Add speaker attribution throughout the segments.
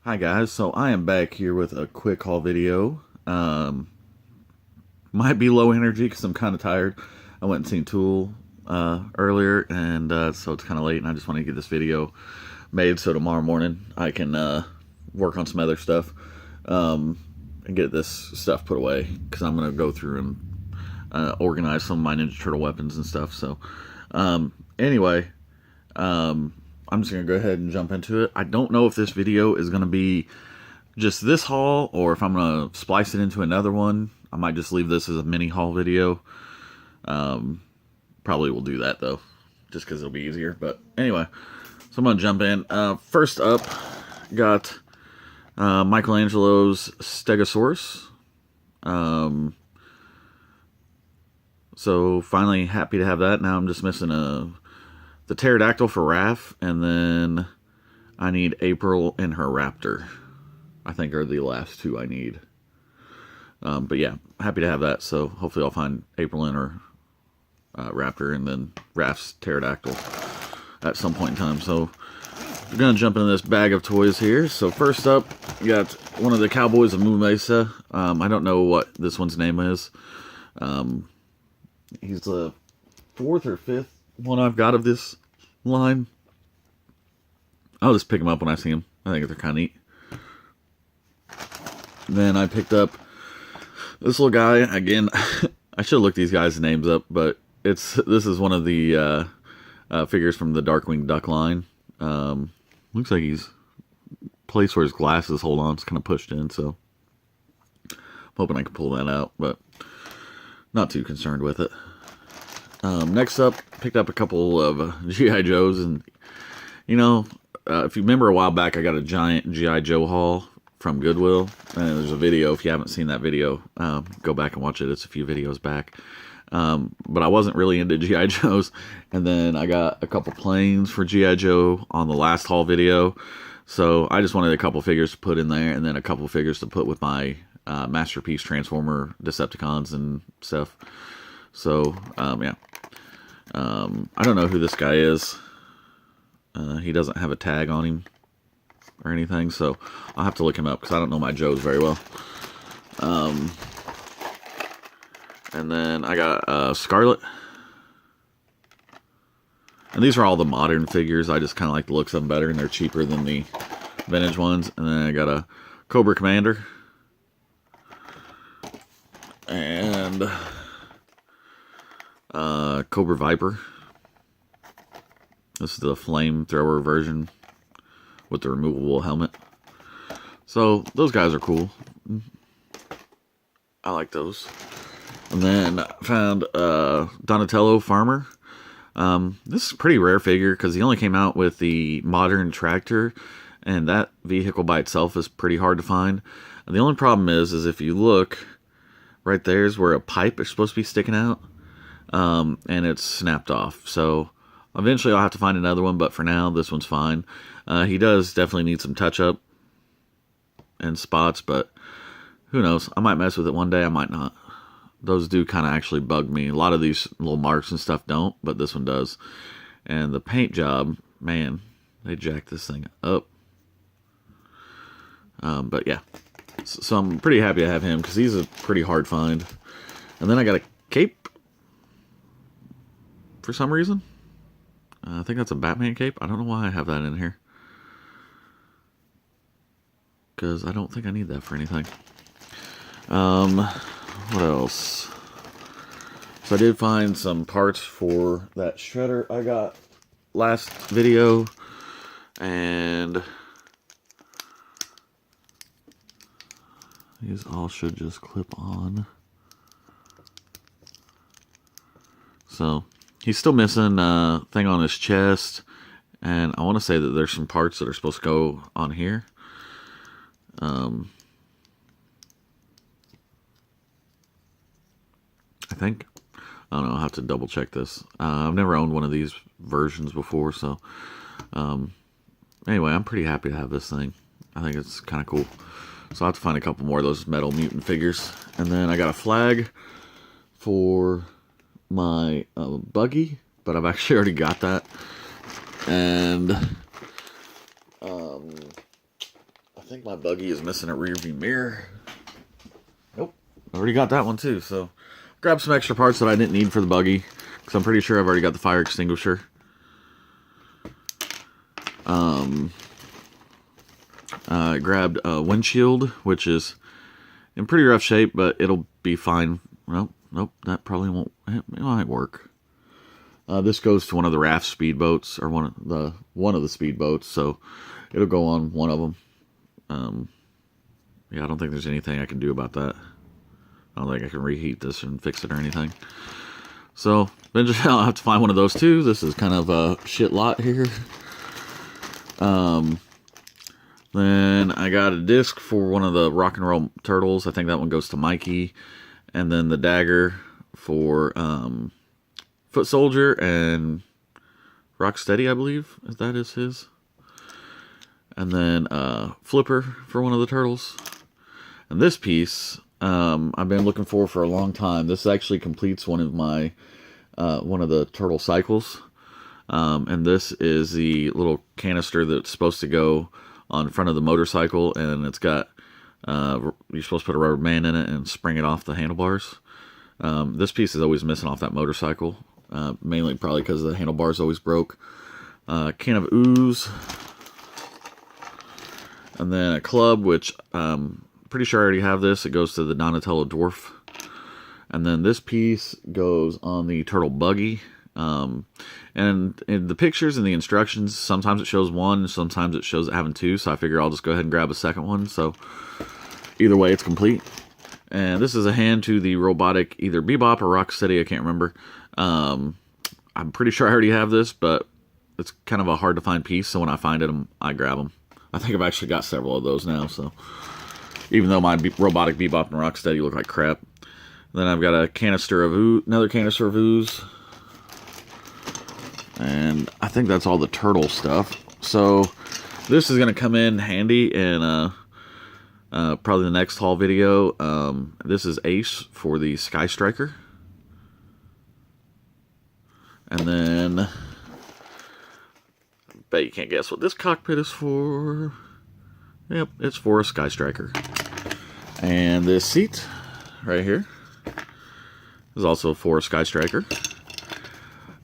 Speaker 1: Hi guys, so I am back here with a quick haul video. Might be low energy because I'm kind of tired. I went and seen Tool earlier, and so it's kind of late, and I just want to get this video made so tomorrow morning I can work on some other stuff and get this stuff put away because I'm going to go through and organize some of my Ninja Turtle weapons and stuff. So anyway, I'm just going to go ahead and jump into it. I don't know if this video is going to be just this haul or if I'm going to splice it into another one. I might just leave this as a mini haul video. Probably will do that though, just because it'll be easier. But anyway, so I'm going to jump in. First up, got Michelangelo's Stegosaurus. So finally happy to have that. Now I'm just missing the pterodactyl for Raph, and then I need April and her raptor. I think are the last two I need. But yeah, happy to have that. So hopefully I'll find April and her raptor, and then Raph's pterodactyl at some point in time. So we're gonna jump into this bag of toys here. So first up, you got one of the Cowboys of Moo Mesa. I don't know what this one's name is. He's the fourth or fifth one I've got of this line. I'll just pick him up when I see him. I think they're kind of neat. Then I picked up this little guy. Again, I should look these guys' names up, but this is one of the figures from the Darkwing Duck line. Looks like he's place where his glasses hold on. It's kind of pushed in, so I'm hoping I can pull that out, but not too concerned with it. Next up, picked up a couple of G.I. Joes, and you know, if you remember a while back, I got a giant G.I. Joe haul from Goodwill, and there's a video. If you haven't seen that video, go back and watch it. It's a few videos back. But I wasn't really into G.I. Joes, and then I got a couple planes for G.I. Joe on the last haul video, so I just wanted a couple figures to put in there, and then a couple figures to put with my Masterpiece Transformer Decepticons and stuff. So, yeah. I don't know who this guy is. He doesn't have a tag on him or anything, so I'll have to look him up because I don't know my Joes very well. And then I got Scarlet. And these are all the modern figures. I just kind of like the looks of them better, and they're cheaper than the vintage ones. And then I got a Cobra Commander. And Cobra Viper. This is the flamethrower version with the removable helmet. So those guys are cool. I like those. And then found Donatello Farmer. This is a pretty rare figure because he only came out with the modern tractor, and that vehicle by itself is pretty hard to find. And the only problem is if you look right there is where a pipe is supposed to be sticking out, and it's snapped off. So eventually I'll have to find another one, but for now this one's fine. He does definitely need some touch up and spots, but who knows? I might mess with it one day, I might not. Those do kind of actually bug me. A lot of these little marks and stuff don't, but this one does. And the paint job, man, they jacked this thing up. But yeah, so I'm pretty happy to have him because he's a pretty hard find. And then I got a cape for some reason. I think that's a Batman cape. I don't know why I have that in here, because I don't think I need that for anything. What else? So I did find some parts for that shredder I got last video, and these all should just clip on. So he's still missing a thing on his chest, and I want to say that there's some parts that are supposed to go on here. I think. I don't know, I'll have to double check this. I've never owned one of these versions before, so anyway, I'm pretty happy to have this thing. I think it's kind of cool. So I'll have to find a couple more of those metal mutant figures. And then I got a flag for my buggy, but I've actually already got that. And I think my buggy is missing a rear view mirror. Nope. Already got that one too, so grab some extra parts that I didn't need for the buggy, because I'm pretty sure I've already got the fire extinguisher. I grabbed a windshield, which is in pretty rough shape, but it'll be fine. Well, nope, that probably won't. It might work. This goes to one of the raft speedboats, or one of the speedboats, so it'll go on one of them. Yeah, I don't think there's anything I can do about that. I don't think I can reheat this and fix it or anything. So eventually I'll have to find one of those too. This is kind of a shit lot here. Then I got a disc for one of the rock and roll turtles. I think that one goes to Mikey. And then the dagger for Foot Soldier and Rocksteady, I believe. That is his. And then Flipper for one of the turtles. And this piece I've been looking for a long time. This actually completes one of my one of the turtle cycles. And this is the little canister that's supposed to go on front of the motorcycle, and it's got you're supposed to put a rubber band in it and spring it off the handlebars. This piece is always missing off that motorcycle, mainly probably because the handlebars always broke. Can of ooze, and then a club, which pretty sure I already have this. It goes to the Donatello dwarf, and then this piece goes on the turtle buggy. And in the pictures and the instructions, sometimes it shows one, sometimes it shows it having two, so I figure I'll just go ahead and grab a second one. So either way, it's complete. And this is a hand to the robotic, either Bebop or Rocksteady, I can't remember. I'm pretty sure I already have this, but it's kind of a hard to find piece, so when I find it, I grab them. I think I've actually got several of those now, so even though my robotic Bebop and Rocksteady look like crap. Then I've got a canister of ooze, another canister of ooze. And I think that's all the turtle stuff. So this is going to come in handy in probably the next haul video. This is Ace for the Sky Striker. And then, I bet you can't guess what this cockpit is for. Yep, it's for a Sky Striker. And this seat right here is also for a Sky Striker.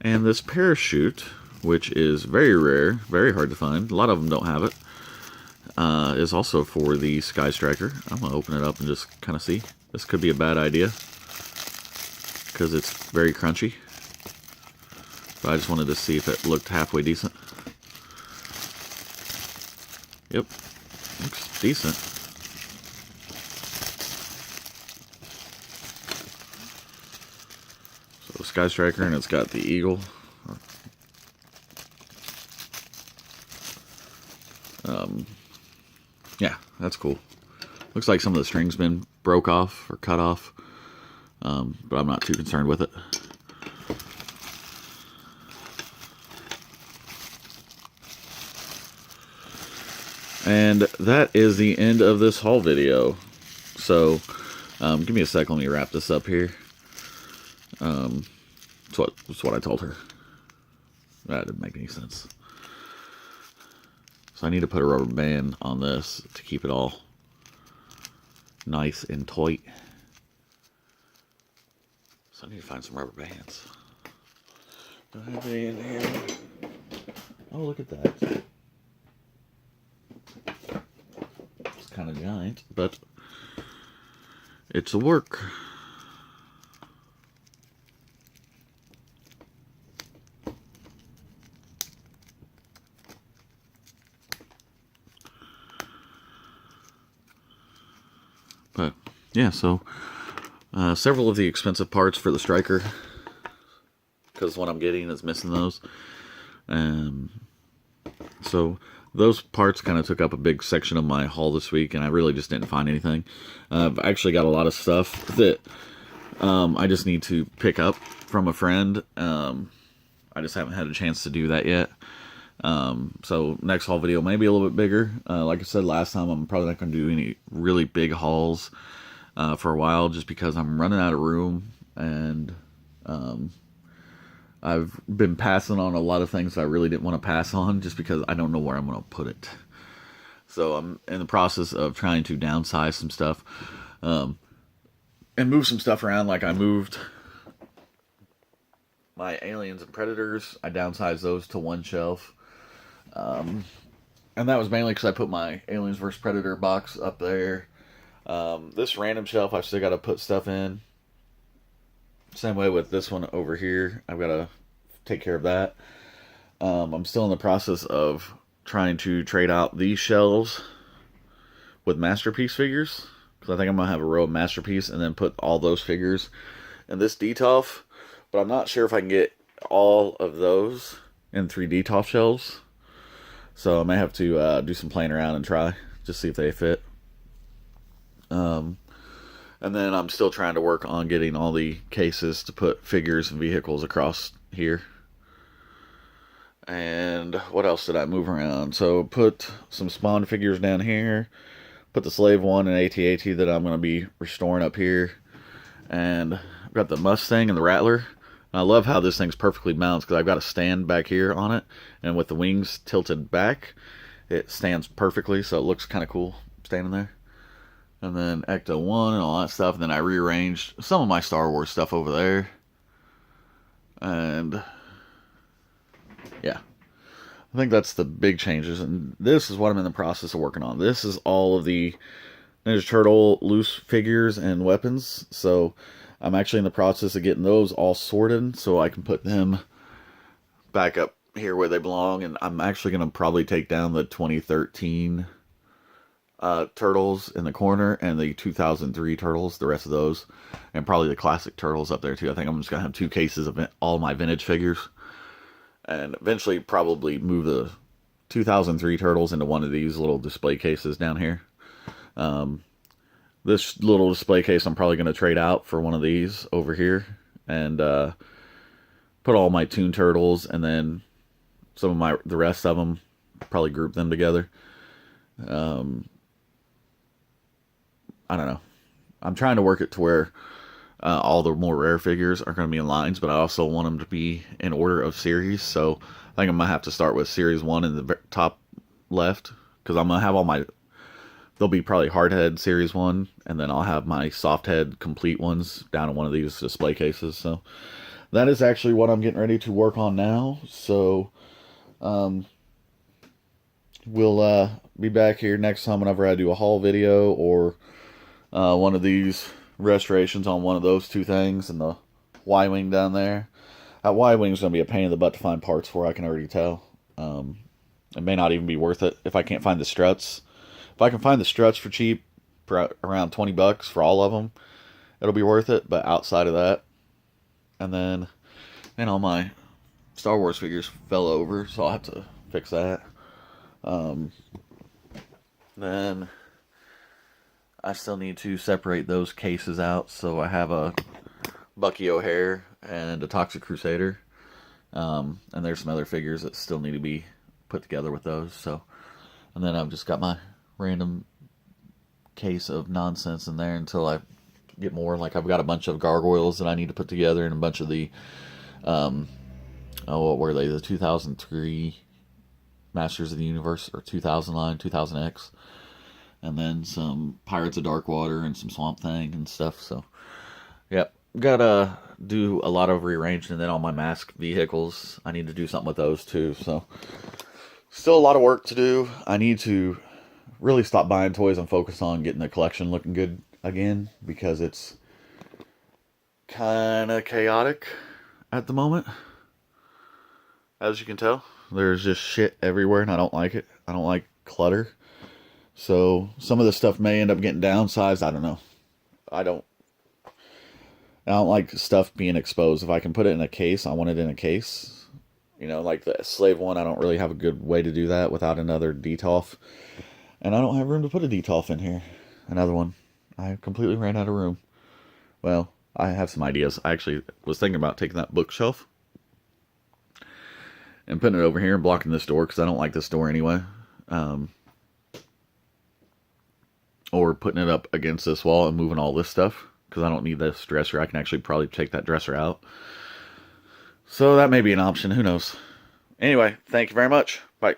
Speaker 1: And this parachute, which is very rare, very hard to find, a lot of them don't have it, is also for the Sky Striker. I'm going to open it up and just kind of see. This could be a bad idea, because it's very crunchy. But I just wanted to see if it looked halfway decent. Yep, looks decent. Sky Striker, and it's got the eagle. Yeah, that's cool. Looks like some of the string's been broke off or cut off, but I'm not too concerned with it. And that is the end of this haul video. So, give me a sec, let me wrap this up here. That's what I told her. That didn't make any sense. So I need to put a rubber band on this to keep it all nice and tight. So I need to find some rubber bands. Do I have any in here? Oh, look at that. It's kind of giant, but it's a work. But yeah, so several of the expensive parts for the Striker, because what I'm getting is missing those. So those parts kind of took up a big section of my haul this week, and I really just didn't find anything. I've actually got a lot of stuff that I just need to pick up from a friend. I just haven't had a chance to do that yet. So next haul video may be a little bit bigger. Like I said last time, I'm probably not going to do any really big hauls for a while, just because I'm running out of room, and I've been passing on a lot of things I really didn't want to pass on, just because I don't know where I'm going to put it. So I'm in the process of trying to downsize some stuff, and move some stuff around. Like I moved my Aliens and Predators. I downsized those to one shelf. And that was mainly because I put my Aliens vs. Predator box up there. This random shelf, I've still got to put stuff in. Same way with this one over here. I've got to take care of that. I'm still in the process of trying to trade out these shelves with Masterpiece figures. Because I think I'm going to have a row of Masterpiece and then put all those figures in this Detolf. But I'm not sure if I can get all of those in 3 Detolf shelves. So I may have to do some playing around and try. Just see if they fit. And then I'm still trying to work on getting all the cases to put figures and vehicles across here. And what else did I move around? So put some Spawn figures down here. Put the Slave 1 and AT-AT that I'm going to be restoring up here. And I've got the Mustang and the Rattler. And I love how this thing's perfectly balanced because I've got a stand back here on it. And with the wings tilted back, it stands perfectly. So it looks kind of cool standing there. And then Ecto 1 and all that stuff. And then I rearranged some of my Star Wars stuff over there. And yeah, I think that's the big changes. And this is what I'm in the process of working on. This is all of the Ninja Turtle loose figures and weapons. So I'm actually in the process of getting those all sorted so I can put them back up here where they belong. And I'm actually going to probably take down the 2013 turtles in the corner and the 2003 turtles, the rest of those, and probably the classic turtles up there too. I think I'm just going to have 2 cases of all my vintage figures. And eventually probably move the 2003 turtles into one of these little display cases down here. This little display case I'm probably going to trade out for one of these over here. And put all my Toon Turtles and then some of the rest of them, probably group them together. I don't know. I'm trying to work it to where all the more rare figures are going to be in lines, but I also want them to be in order of series. So I think I'm going to have to start with Series 1 in the top left, because I'm going to have all my, they'll be probably hardhead Series 1, and then I'll have my softhead complete ones down in one of these display cases. So that is actually what I'm getting ready to work on now. So we'll be back here next time whenever I do a haul video or one of these restorations on one of those 2 things and the Y-Wing down there. That Y-Wing's going to be a pain in the butt to find parts for, I can already tell. It may not even be worth it if I can't find the struts. If I can find the struts for cheap, for around $20 for all of them, it'll be worth it. But outside of that, and then, all my Star Wars figures fell over, so I'll have to fix that. Then I still need to separate those cases out. So I have a Bucky O'Hare and a Toxic Crusader. And there's some other figures that still need to be put together with those. So, and then I've just got my random case of nonsense in there until I get more. Like I've got a bunch of gargoyles that I need to put together and a bunch of the, what were they? The 2003 Masters of the Universe, or 2000 line, 2000X. And then some Pirates of Darkwater and some Swamp Thing and stuff. So, yep. Gotta do a lot of rearranging. And then all my mask vehicles, I need to do something with those too. So, still a lot of work to do. I need to really stop buying toys and focus on getting the collection looking good again. Because it's kind of chaotic at the moment. As you can tell. There's just shit everywhere and I don't like it. I don't like clutter. So some of the stuff may end up getting downsized. I don't know. I don't like stuff being exposed. If I can put it in a case, I want it in a case. You know, like the Slave 1, I don't really have a good way to do that without another Detolf. And I don't have room to put a Detolf in here. Another one. I completely ran out of room. Well, I have some ideas. I actually was thinking about taking that bookshelf and putting it over here and blocking this door because I don't like this door anyway. Or putting it up against this wall and moving all this stuff because I don't need this dresser. I can actually probably take that dresser out. So that may be an option. Who knows? Anyway, thank you very much. Bye.